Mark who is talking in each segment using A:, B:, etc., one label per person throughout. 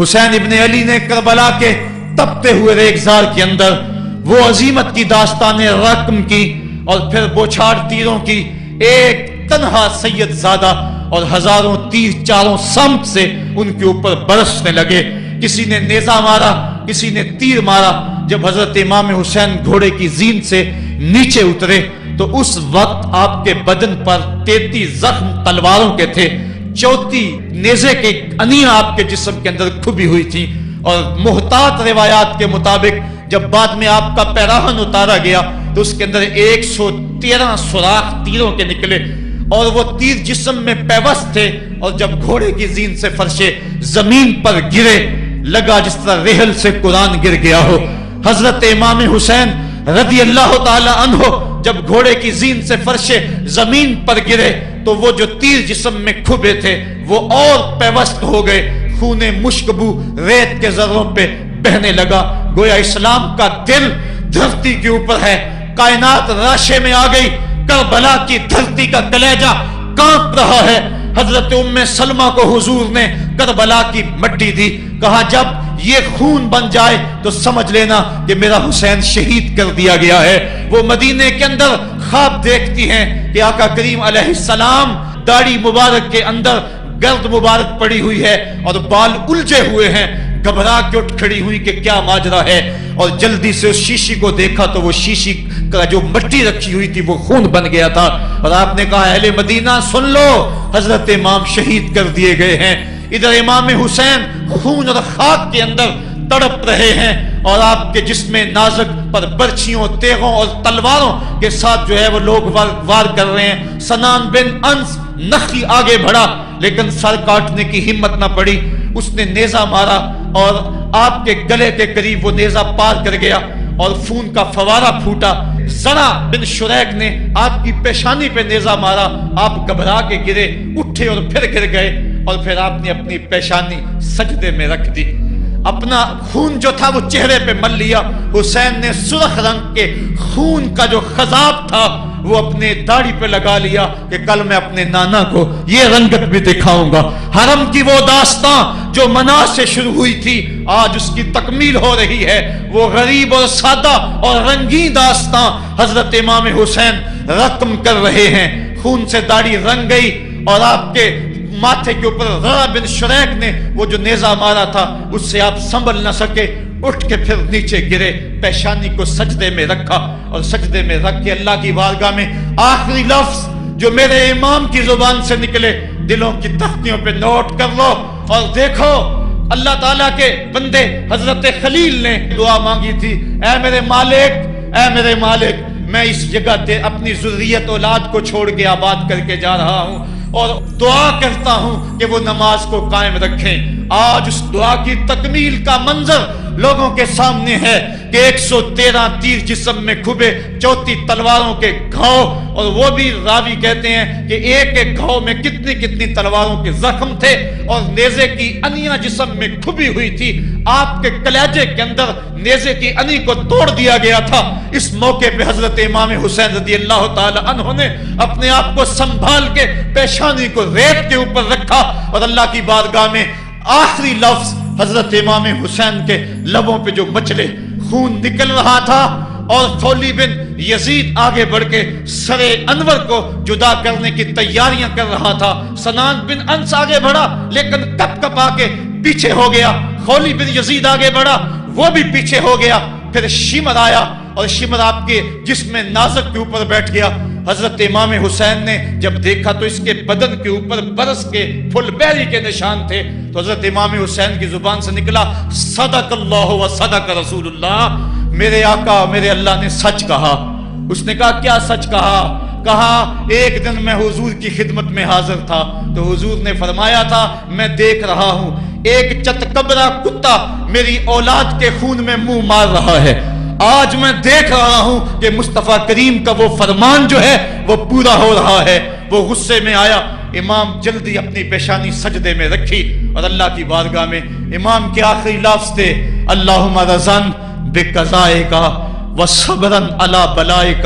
A: حسین ابن علی نے کربلا کے تپتے ہوئے ریگزار کے اندر وہ عظیمت کی داستان رقم کی اور پھر بوچھاڑ تیروں کی، ایک تنہا سید زادہ اور ہزاروں تیر چاروں سمت سے ان کے اوپر برسنے لگے۔ کسی نے نیزہ مارا، کسی نے تیر مارا۔ جب حضرت امام حسین گھوڑے کی زین سے نیچے اترے تو اس وقت آپ کے بدن پر 33 زخم تلواروں کے تھے، 34 نیزے کے انیاں آپ کے جسم کے اندر کھبی ہوئی تھی، اور محتاط روایات کے مطابق جب بعد میں آپ کا پیراہن اتارا گیا تو اس کے اندر 113 سوراخ تیروں کے نکلے، اور وہ تیر جسم میں پیوست تھے، اور جب گھوڑے کی زین سے فرشے زمین پر گرے لگا جس طرح ریحل سے قرآن گر گیا ہو۔ حضرت امام حسین رضی اللہ تعالی عنہ جب گھوڑے کی زین سے فرشے زمین پر گرے تو وہ جو تیر جسم میں کھبے تھے وہ اور پیوست ہو گئے، خون مشکبو ریت کے ذروں پہ بہنے لگا، گویا اسلام کا دل دھرتی کے اوپر ہے، کائنات راشے میں آ گئی، کربلا کی دھرتی کا کلیجہ کانپ رہا ہے۔ حضرت ام سلمہ کو حضور نے کربلا کی مٹی دی، کہا جب یہ خون بن جائے تو سمجھ لینا کہ میرا حسین شہید کر دیا گیا ہے۔ وہ مدینے کے اندر خواب دیکھتی ہیں کہ آقا کریم علیہ السلام داڑھی مبارک کے اندر گرد مبارک پڑی ہوئی ہے اور بال الجھے ہوئے ہیں، گھبرا کے اٹھ کھڑی ہوئی کہ کیا ماجرا ہے، اور جلدی سے اس شیشی کو دیکھا تو وہ شیشی کا جو مٹی رکھی ہوئی تھی وہ خون بن گیا تھا، اور آپ نے کہا اہل مدینہ سن لو، حضرت امام شہید کر دیے گئے ہیں۔ ادھر امام حسین خون اور خاک کے اندر تڑپ رہے ہیں، اور آپ کے جسم نازک پر برچھیوں، تیغوں اور تلواروں کے ساتھ جو ہے وہ لوگ وار کر رہے ہیں۔ سنان بن انس نخی آگے بڑھا لیکن سر کاٹنے کی ہمت نہ پڑی، اس نے نیزہ مارا اور آپ کے گلے کے قریب وہ نیزہ پار کر گیا اور خون کا فوارہ پھوٹا۔ زرع بن شریک نے آپ کی پیشانی پہ نیزہ مارا، آپ گھبرا کے گرے، اٹھے اور پھر گر گئے، اور پھر آپ نے اپنی پیشانی سجدے میں رکھ دی، اپنا خون جو تھا وہ چہرے پہ مل لیا۔ حسین نے سرخ رنگ کے خون کا جو خضاب تھا وہ اپنے داڑھی پہ لگا لیا کہ کل میں اپنے نانا کو یہ رنگت بھی دکھاؤں گا۔ حرم کی وہ داستان جو منا سے شروع ہوئی تھی آج اس کی تکمیل ہو رہی ہے، وہ غریب اور سادہ اور رنگین داستان حضرت امام حسین رقم کر رہے ہیں۔ خون سے داڑھی رنگ گئی اور آپ کے ماتھے کے اوپر زرع بن شریک نے وہ جو نیزہ مارا تھا اس سے آپ سنبھل نہ سکے، اٹھ کے پھر نیچے گرے، پیشانی کو سجدے میں رکھا، اور سجدے میں رکھ کے اللہ کی بارگاہ میں آخری لفظ جو میرے امام کی زبان سے نکلے دلوں کی تختیوں پہ نوٹ کر لو اور دیکھو۔ اللہ تعالیٰ کے بندے حضرت خلیل نے دعا مانگی تھی، اے میرے مالک، اے میرے مالک، میں اس جگہ تے اپنی ذریت اولاد کو چھوڑ کے آباد کر کے جا رہا ہوں، اور دعا کرتا ہوں کہ وہ نماز کو قائم رکھیں۔ آج اس دعا کی تکمیل کا منظر لوگوں کے سامنے ہے کہ 113 تیر جسم میں کھبے، 34 تلواروں کے گھاؤ، اور وہ بھی راوی کہتے ہیں کہ ایک ایک گھاؤ میں کتنی کتنی تلواروں کے زخم تھے، اور نیزے کی انیاں جسم میں کھبی ہوئی تھی، آپ کے کلیجے کے اندر نیزے کی انی کو توڑ دیا گیا تھا۔ اس موقع پہ حضرت امام حسین رضی اللہ تعالی عنہ نے اپنے آپ کو سنبھال کے پیشانی کو ریت کے اوپر رکھا، اور اللہ کی بارگاہ میں آخری لفظ حضرت امام حسین کے لبوں پہ جو مچلے، خون نکل رہا تھا، اور خولی بن یزید آگے بڑھ کے سر انور کو جدا کرنے کی تیاریاں کر رہا تھا۔ سنان بن انس آگے بڑھا لیکن کپ کپا کے پیچھے ہو گیا، خولی بن یزید آگے بڑھا، وہ بھی پیچھے ہو گیا، پھر شمر آیا اور شمر آپ کے جسم نازک کے اوپر بیٹھ گیا۔ حضرت امام حسین نے جب دیکھا تو اس کے بدن کے اوپر برس کے پھل بیری کے نشان تھے، تو حضرت امام حسین کی زبان سے نکلا صدق اللہ و صدق رسول اللہ، میرے آقا میرے اللہ نے سچ کہا۔ اس نے کہا کیا سچ کہا؟ کہا ایک دن میں حضور کی خدمت میں حاضر تھا تو حضور نے فرمایا تھا میں دیکھ رہا ہوں ایک چتکبرا کتا میری اولاد کے خون میں منہ مار رہا ہے، آج میں دیکھ رہا ہوں کہ مصطفیٰ کریم کا وہ فرمان جو ہے وہ پورا ہو رہا ہے۔ وہ غصے میں آیا، امام جلدی اپنی پیشانی سجدے میں رکھی اور اللہ کی بارگاہ میں امام کے آخری لفظ تھے اللہم رضن بقضائک وصبرن علی بلائک،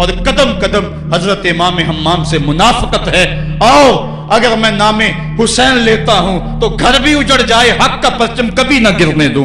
A: اور قدم قدم حضرت امام حمام سے منافقت ہے۔ آؤ اگر میں نام حسین لیتا ہوں تو گھر بھی اجڑ جائے، حق کا پرچم کبھی نہ گرنے دوں۔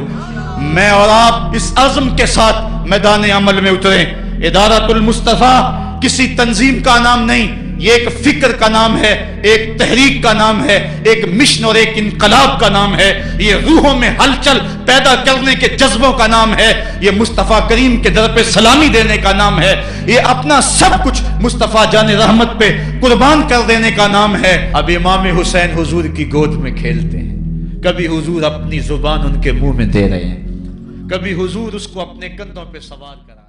A: میں اور آپ اس عزم کے ساتھ میدان عمل میں اتریں۔ ادارۃ المصطفیٰ کسی تنظیم کا نام نہیں، یہ ایک فکر کا نام ہے، ایک تحریک کا نام ہے، ایک مشن اور ایک انقلاب کا نام ہے، یہ روحوں میں ہلچل پیدا کرنے کے جذبوں کا نام ہے، یہ مصطفیٰ کریم کے در پہ سلامی دینے کا نام ہے، یہ اپنا سب کچھ مصطفیٰ جان رحمت پہ قربان کر دینے کا نام ہے۔ اب امام حسین حضور کی گود میں کھیلتے ہیں، کبھی حضور اپنی زبان ان کے منہ میں دے رہے ہیں، کبھی حضور اس کو اپنے کندھوں پہ سوار کرا